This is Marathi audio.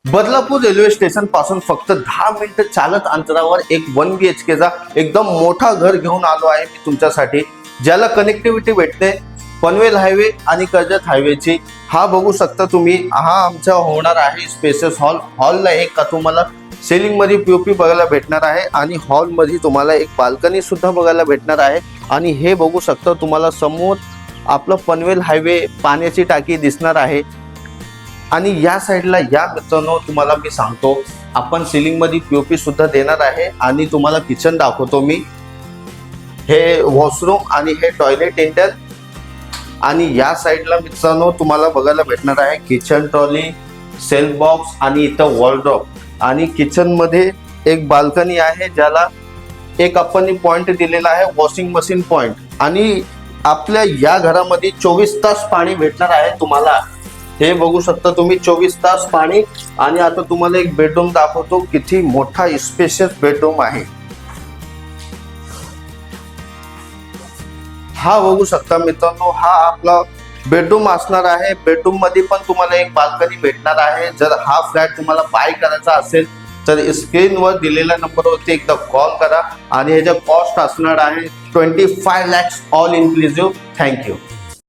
बदलापूर रेल्वे स्टेशन पासून फक्त 10 मिनिटं चालत अंतरावर एक 1 BHK चा एकदम मोठा घर घेऊन आलो आहे मी तुमच्यासाठी, ज्याला कनेक्टिव्हिटी भेटते पनवेल हायवे आणि कर्जत हायवेची। हा बघू शकता तुम्ही, हा आमचा होणार आहे स्पेसेस हॉल। हॉलला एक तुम्हाला सेलिंग मध्ये पीओपी बघायला भेटणार आहे आणि हॉल मध्ये तुम्हाला एक बाल्कनी सुद्धा बघायला भेटणार आहे। आणि हे बघू शकता तुम्हाला समोर आपलं पनवेल हायवे पाण्याची टाकी दिसणार आहे। आणि या साईडला या मित्रांनो तुम्हाला मी सांगतो, आपण सिलिंग मध्ये पीओपी सुद्धा देणार आहे आणि तुम्हाला किचन दाखवतो मी। हे वॉशरूम आणि हे टॉयलेट इंटर आणि या साईडला मित्रांनो तुम्हाला बघायला भेटणार आहे किचन ट्रॉली, सेल्फ बॉक्स आणि इथं वॉलड्रॉप। आणि किचन मध्ये एक बाल्कनी आहे, ज्याला एक आपण पॉइंट दिलेला आहे वॉशिंग मशीन पॉइंट। आणि आपल्या या घरामध्ये 24 तास पाणी भेटणार आहे तुम्हाला। हे बघू शकता तुम्ही 24 तास पाणी। आणि आता तुम्हाला एक बेडरूम दाखवतो, किती मोठा स्पेशियस बेडरूम आहे। हा बघू शकता मित्रांनो, हा आपला बेडरूम असणार आहे। बेडरूम मध्ये पण तुम्हाला एक बाल्कनी भेटणार आहे। जर हा फ्लॅट तुम्हाला बाय करायचा असेल तर स्क्रीनवर दिलेल्या नंबरवरती एकदा कॉल करा। आणि ह्याचा कॉस्ट असणार आहे 25 lakhs ऑल इन्क्लुसिव्ह। थँक्यू।